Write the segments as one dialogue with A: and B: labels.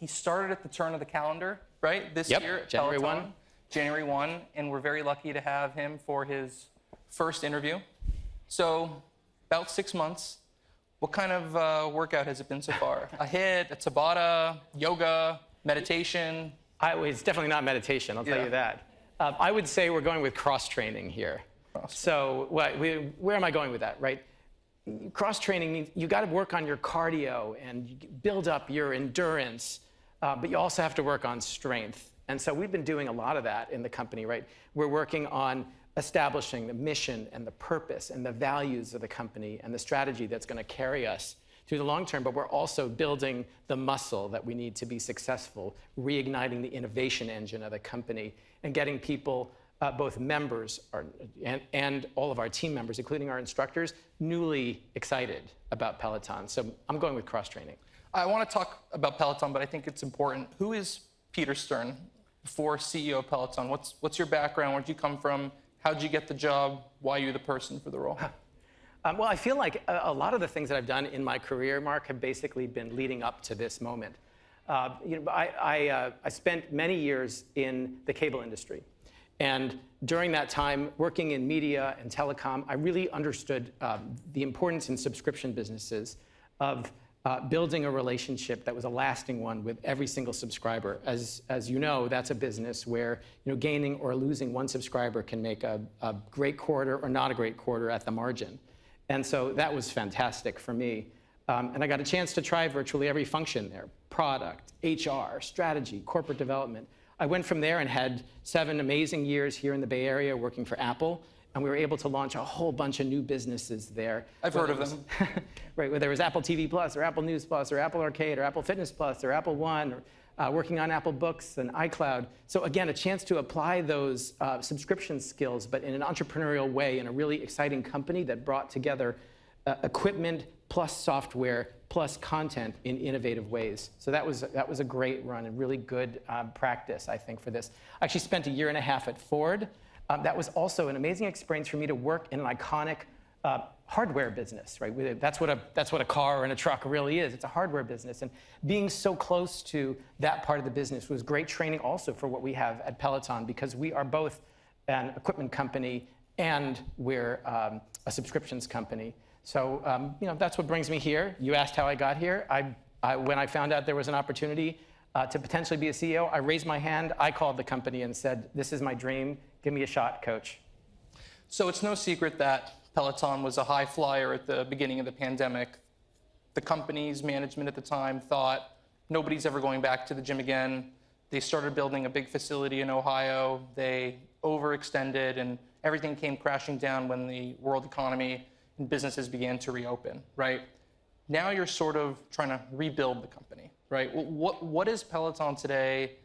A: he started at the turn of the calendar, right? This year at
B: January
A: Peloton.
B: 1.
A: January 1, and we're very lucky to have him for his first interview. So, about 6 months. What kind of workout has it been so far? A HIIT, a Tabata, yoga, meditation?
B: It's definitely not meditation, I'll tell you that. I would say we're going with cross-training here. So where am I going with that, right? Cross-training means you got to work on your cardio and build up your endurance, but you also have to work on strength. And so we've been doing a lot of that in the company, right? We're working on establishing the mission and the purpose and the values of the company and the strategy that's going to carry us through the long term, but we're also building the muscle that we need to be successful, reigniting the innovation engine of the company and getting people, both members and all of our team members, including our instructors, newly excited about Peloton. So I'm going with cross-training.
A: I want to talk about Peloton, but I think it's important. Who is Peter Stern, before CEO of Peloton? What's your background? Where'd you come from? How'd you get the job? Why are you the person for the role?
B: Well, I feel like a lot of the things that I've done in my career, Mark, have basically been leading up to this moment. I spent many years in the cable industry. And during that time, working in media and telecom, I really understood the importance in subscription businesses of building a relationship that was a lasting one with every single subscriber. As you know, that's a business where gaining or losing one subscriber can make a great quarter or not a great quarter at the margin. And so that was fantastic for me. And I got a chance to try virtually every function there: product, HR, strategy, corporate development. I went from there and had 7 amazing years here in the Bay Area working for Apple. And we were able to launch a whole bunch of new businesses there.
A: I've heard of them.
B: Right, whether it was Apple TV Plus, or Apple News Plus, or Apple Arcade, or Apple Fitness Plus, or Apple One, or working on Apple Books and iCloud. So again, a chance to apply those subscription skills, but in an entrepreneurial way, in a really exciting company that brought together equipment plus software plus content in innovative ways. So that was a great run and really good practice, I think, for this. I actually spent 1.5 years at Ford. That was also an amazing experience for me to work in an iconic hardware business, right? That's what a car and a truck really is. It's a hardware business. And being so close to that part of the business was great training also for what we have at Peloton, because we are both an equipment company and we're a subscriptions company. So that's what brings me here. You asked how I got here. When I found out there was an opportunity to potentially be a CEO, I raised my hand, I called the company and said, "This is my dream. Give me a shot, coach."
A: So it's no secret that Peloton was a high flyer at the beginning of the pandemic. The company's management at the time thought nobody's ever going back to the gym again. They started building a big facility in Ohio. They overextended, and everything came crashing down when the world economy and businesses began to reopen, right? Now you're sort of trying to rebuild the company, right? What is Peloton today?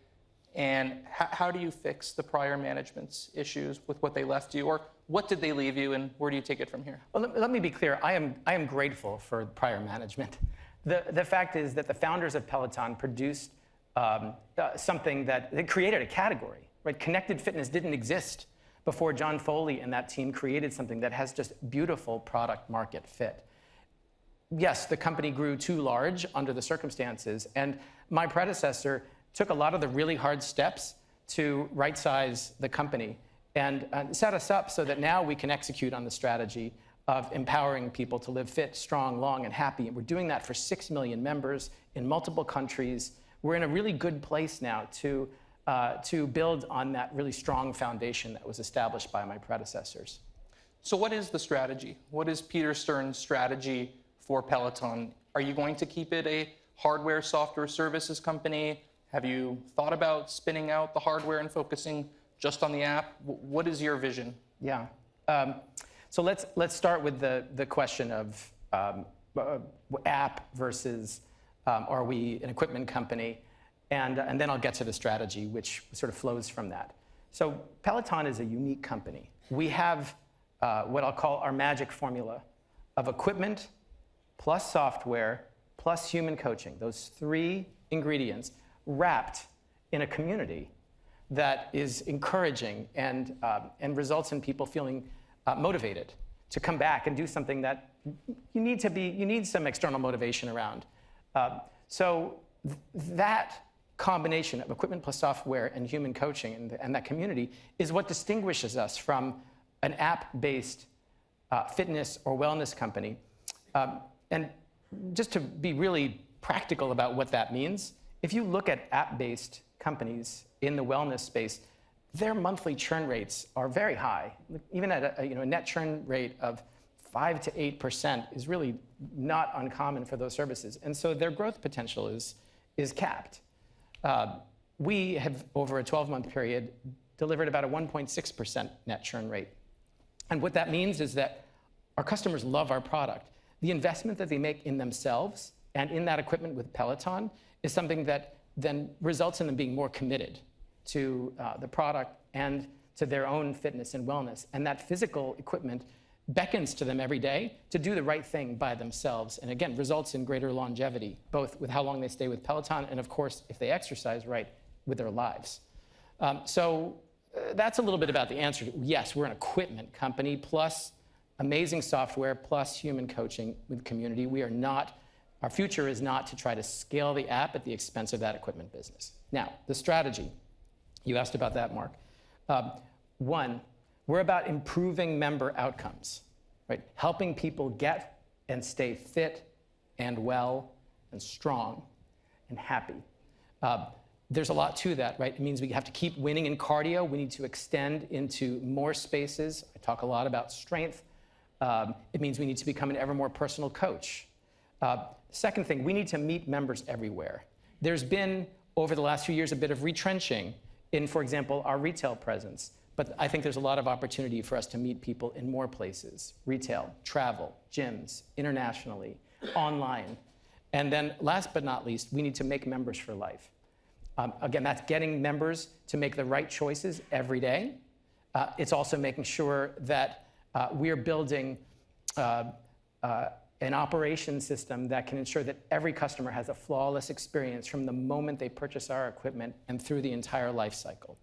A: And how do you fix the prior management's issues with what they left you? Or what did they leave you, and where do you take it from here?
B: Well, let me be clear. I am grateful for prior management. The fact is that the founders of Peloton produced something that created a category, right? Connected fitness didn't exist before John Foley and that team created something that has just beautiful product market fit. Yes, the company grew too large under the circumstances, and my predecessor took a lot of the really hard steps to right-size the company and set us up so that now we can execute on the strategy of empowering people to live fit, strong, long, and happy. And we're doing that for 6 million members in multiple countries. We're in a really good place now to build on that really strong foundation that was established by my predecessors.
A: So what is the strategy? What is Peter Stern's strategy for Peloton? Are you going to keep it a hardware, software, services company? Have you thought about spinning out the hardware and focusing just on the app? What is your vision?
B: Yeah. So let's start with the question of app versus are we an equipment company? And then I'll get to the strategy, which sort of flows from that. So Peloton is a unique company. We have what I'll call our magic formula of equipment plus software plus human coaching. Those 3 ingredients wrapped in a community that is encouraging and results in people feeling motivated to come back and do something that you need some external motivation around. So that combination of equipment plus software and human coaching and that community is what distinguishes us from an app-based fitness or wellness company. And just to be really practical about what that means, if you look at app-based companies in the wellness space, their monthly churn rates are very high. Even at a net churn rate of 5 to 8% is really not uncommon for those services. And so their growth potential is capped. We have, over a 12-month period, delivered about a 1.6% net churn rate. And what that means is that our customers love our product. The investment that they make in themselves and in that equipment with Peloton is something that then results in them being more committed to the product and to their own fitness and wellness. And that physical equipment beckons to them every day to do the right thing by themselves. And again, results in greater longevity, both with how long they stay with Peloton and, of course, if they exercise right, with their lives. That's a little bit about the answer. Yes, we're an equipment company, plus amazing software, plus human coaching with community. We are not, our future is not to try to scale the app at the expense of that equipment business. Now, the strategy. You asked about that, Mark. One, we're about improving member outcomes, right? Helping people get and stay fit and well and strong and happy. There's a lot to that, right? It means we have to keep winning in cardio. We need to extend into more spaces. I talk a lot about strength. It means we need to become an ever more personal coach. Second thing, we need to meet members everywhere. There's been, over the last few years, a bit of retrenching in, for example, our retail presence. But I think there's a lot of opportunity for us to meet people in more places: retail, travel, gyms, internationally, online. And then last but not least, we need to make members for life. Again, that's getting members to make the right choices every day. It's also making sure that we're building an operation system that can ensure that every customer has a flawless experience from the moment they purchase our equipment and through the entire life cycle.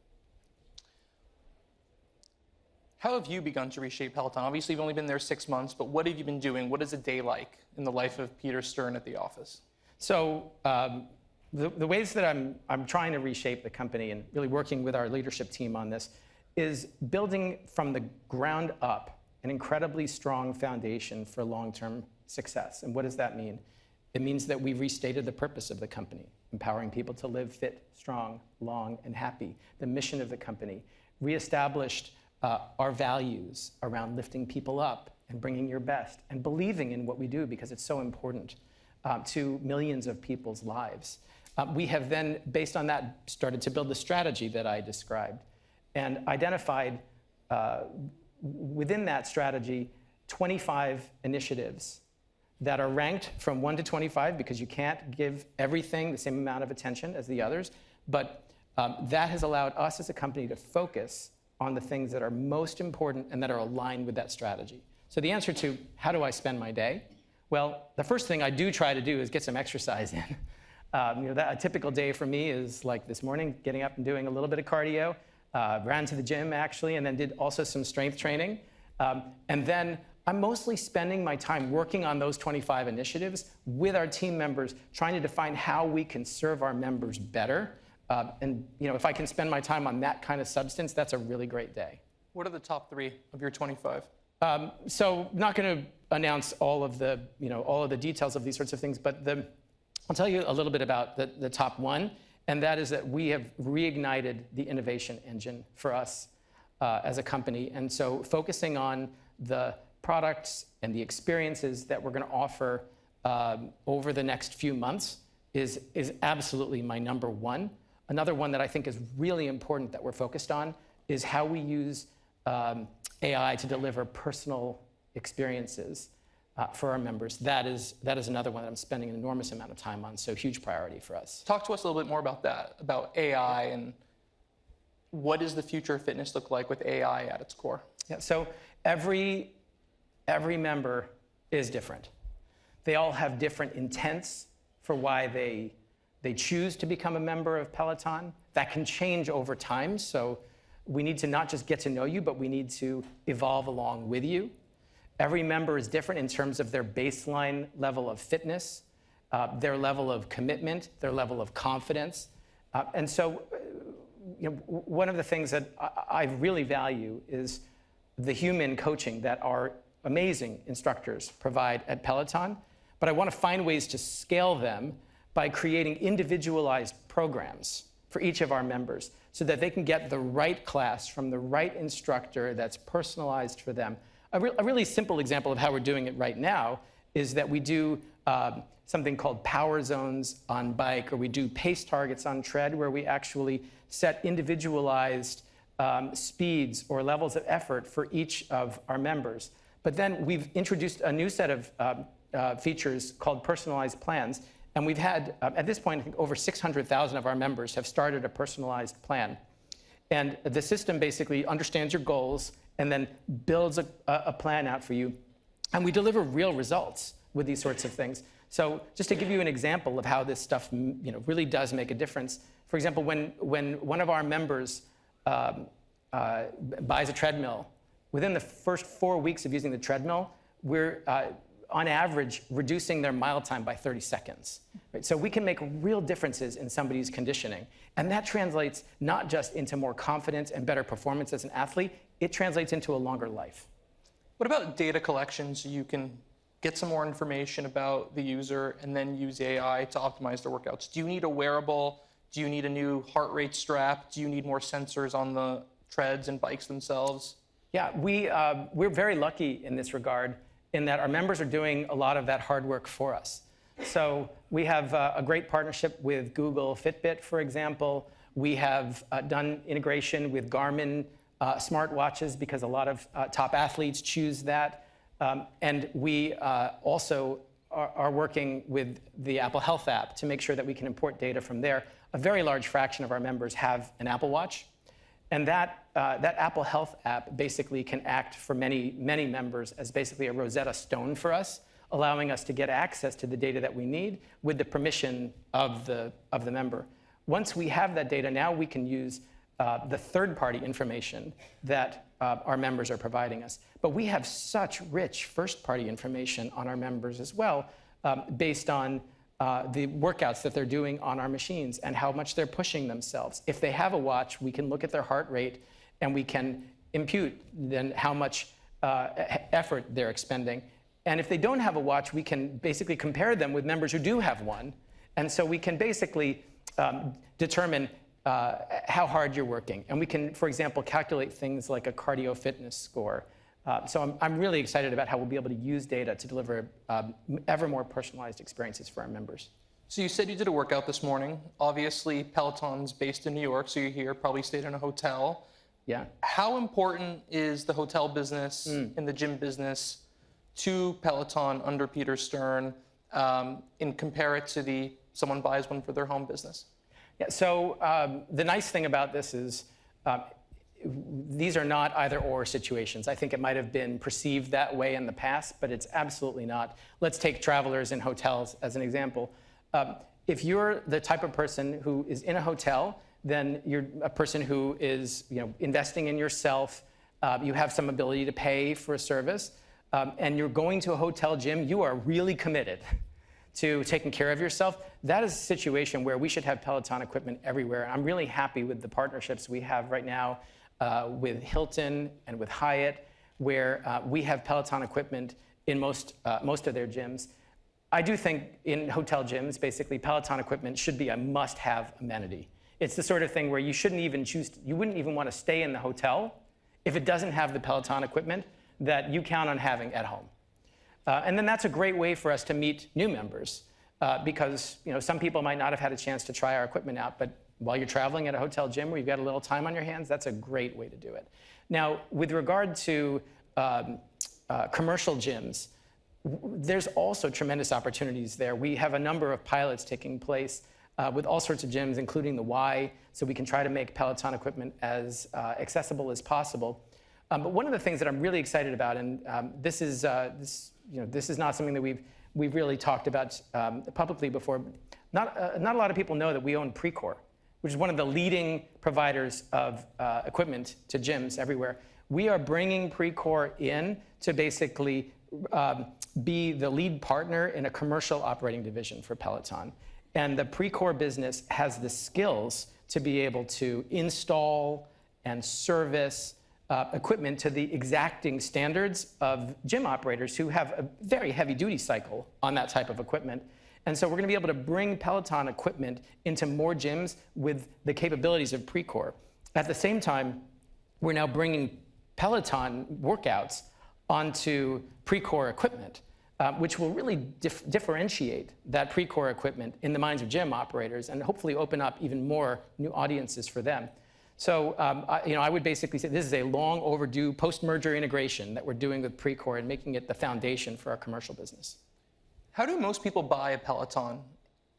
A: How have you begun to reshape Peloton? Obviously, you've only been there 6 months, but what have you been doing? What is a day like in the life of Peter Stern at the office?
B: So the ways that I'm trying to reshape the company and really working with our leadership team on this is building from the ground up an incredibly strong foundation for long-term success. And what does that mean? It means that we restated the purpose of the company: empowering people to live fit, strong, long, and happy. The mission of the company, reestablished our values around lifting people up and bringing your best and believing in what we do because it's so important to millions of people's lives. We have then, based on that, started to build the strategy that I described and identified within that strategy 25 initiatives that are ranked from 1 to 25 because you can't give everything the same amount of attention as the others. But that has allowed us as a company to focus on the things that are most important and that are aligned with that strategy. So the answer to how do I spend my day? Well, the first thing I do try to do is get some exercise in. A typical day for me is like this morning, getting up and doing a little bit of cardio, ran to the gym actually, and then did also some strength training. And then I'm mostly spending my time working on those 25 initiatives with our team members, trying to define how we can serve our members better. And if I can spend my time on that kind of substance, that's a really great day.
A: What are the top 3 of your 25?
B: So not going to announce all of the details of these sorts of things, but I'll tell you a little bit about the top one, and that is that we have reignited the innovation engine for us as a company. And so focusing on the products and the experiences that we're going to offer over the next few months is absolutely my number one. Another one that I think is really important that we're focused on is how we use AI to deliver personal experiences for our members. That is another one that I'm spending an enormous amount of time on, so huge priority for us.
A: Talk to us a little bit more about that, about AI, and what does the future of fitness look like with AI at its core?
B: Yeah, so every member is different. They all have different intents for why they choose to become a member of Peloton. That can change over time, so we need to not just get to know you, but we need to evolve along with you. Every member is different in terms of their baseline level of fitness, their level of commitment, their level of confidence, And so, one of the things that I really value is the human coaching that our amazing instructors provide at Peloton, but I want to find ways to scale them by creating individualized programs for each of our members so that they can get the right class from the right instructor that's personalized for them. A really simple example of how we're doing it right now is that we do something called power zones on bike, or we do pace targets on tread, where we actually set individualized speeds or levels of effort for each of our members. But then we've introduced a new set of features called personalized plans. And we've had, at this point, I think over 600,000 of our members have started a personalized plan. And the system basically understands your goals and then builds a plan out for you. And we deliver real results with these sorts of things. So just to give you an example of how this stuff really does make a difference. For example, when one of our members buys a treadmill, within the first 4 weeks of using the treadmill, we're on average reducing their mile time by 30 seconds. Right? So we can make real differences in somebody's conditioning. And that translates not just into more confidence and better performance as an athlete, it translates into a longer life.
A: What about data collection, so you can get some more information about the user and then use AI to optimize their workouts? Do you need a wearable? Do you need a new heart rate strap? Do you need more sensors on the treads and bikes themselves?
B: Yeah, we're very lucky in this regard, in that our members are doing a lot of that hard work for us. So we have a great partnership with Google Fitbit, for example. We have done integration with Garmin smartwatches, because a lot of top athletes choose that. And we also are working with the Apple Health app to make sure that we can import data from there. A very large fraction of our members have an Apple Watch. And that Apple Health app basically can act for many, many members as basically a Rosetta Stone for us, allowing us to get access to the data that we need with the permission of the member. Once we have that data, now we can use the third-party information that our members are providing us. But we have such rich first-party information on our members as well, based on the workouts that they're doing on our machines and how much they're pushing themselves. If they have a watch, we can look at their heart rate and we can impute then how much effort they're expending. And if they don't have a watch, we can basically compare them with members who do have one. And so we can basically determine how hard you're working. And we can, for example, calculate things like a cardio fitness score. So I'm really excited about how we'll be able to use data to deliver ever more personalized experiences for our members.
A: So you said you did a workout this morning. Obviously, Peloton's based in New York, so you're here, probably stayed in a hotel.
B: Yeah.
A: How important is the hotel business and the gym business to Peloton under Peter Stern, and compare it to someone buys one for their home business?
B: Yeah, so the nice thing about this is these are not either-or situations. I think it might have been perceived that way in the past, but it's absolutely not. Let's take travelers in hotels as an example. If you're the type of person who is in a hotel, then you're a person who is investing in yourself. You have some ability to pay for a service, and you're going to a hotel gym. You are really committed to taking care of yourself. That is a situation where we should have Peloton equipment everywhere. I'm really happy with the partnerships we have right now with Hilton and with Hyatt, where we have Peloton equipment in most of their gyms. I do think in hotel gyms, basically, Peloton equipment should be a must-have amenity. It's the sort of thing where you wouldn't even want to stay in the hotel if it doesn't have the Peloton equipment that you count on having at home. And then that's a great way for us to meet new members, because some people might not have had a chance to try our equipment out, but while you're traveling at a hotel gym where you've got a little time on your hands, that's a great way to do it. Now, with regard to commercial gyms, there's also tremendous opportunities there. We have a number of pilots taking place with all sorts of gyms, including the Y, so we can try to make Peloton equipment as accessible as possible. But one of the things that I'm really excited about, and this is not something that we've really talked about publicly before. Not a lot of people know that we own Precor, which is one of the leading providers of equipment to gyms everywhere. We are bringing Precor in to basically be the lead partner in a commercial operating division for Peloton. And the Precor business has the skills to be able to install and service equipment to the exacting standards of gym operators who have a very heavy duty cycle on that type of equipment. And so we're going to be able to bring Peloton equipment into more gyms with the capabilities of Precor. At the same time, we're now bringing Peloton workouts onto Precor equipment, which will really differentiate that Precor equipment in the minds of gym operators and hopefully open up even more new audiences for them. So I would basically say this is a long overdue post-merger integration that we're doing with Precor and making it the foundation for our commercial business.
A: How do most people buy a Peloton,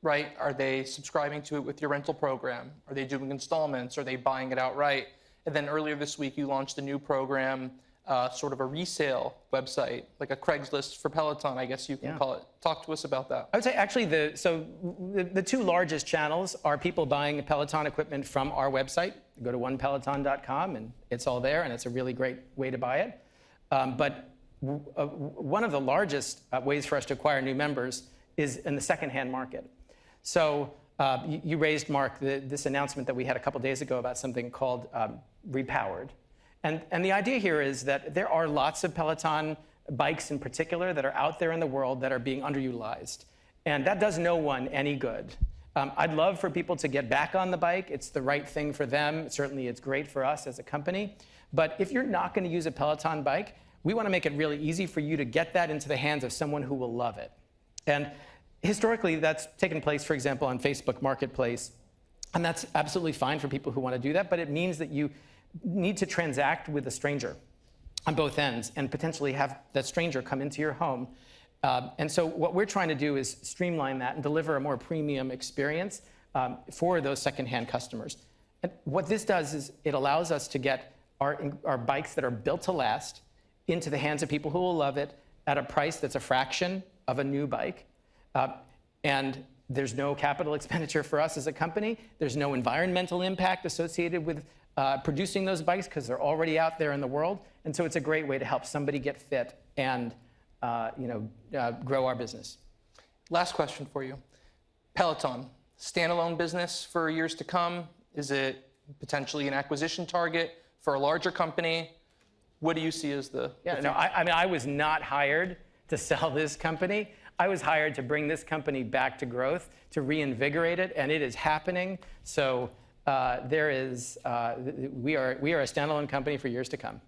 A: right? Are they subscribing to it with your rental program? Are they doing installments? Are they buying it outright? And then earlier this week, you launched a new program, sort of a resale website, like a Craigslist for Peloton, I guess you can call it. Talk to us about that.
B: I would say actually the two largest channels are people buying Peloton equipment from our website. Go to onepeloton.com and it's all there, and it's a really great way to buy it. But one of the largest ways for us to acquire new members is in the secondhand market. So you raised, Mark, this announcement that we had a couple days ago about something called Repowered. And the idea here is that there are lots of Peloton bikes in particular that are out there in the world that are being underutilized. And that does no one any good. I'd love for people to get back on the bike. It's the right thing for them. Certainly it's great for us as a company. But if you're not going to use a Peloton bike, we want to make it really easy for you to get that into the hands of someone who will love it. And historically, that's taken place, for example, on Facebook Marketplace. And that's absolutely fine for people who want to do that. But it means that you need to transact with a stranger on both ends and potentially have that stranger come into your home. And so what we're trying to do is streamline that and deliver a more premium experience for those secondhand customers. And what this does is it allows us to get our bikes that are built to last into the hands of people who will love it at a price that's a fraction of a new bike. And there's no capital expenditure for us as a company. There's no environmental impact associated with producing those bikes because they're already out there in the world. And so it's a great way to help somebody get fit and grow our business.
A: Last question for you. Peloton, standalone business for years to come? Is it potentially an acquisition target for a larger company? What do you see as the
B: I was not hired to sell this company. I was hired to bring this company back to growth, to reinvigorate it, and it is happening. So we are a standalone company for years to come.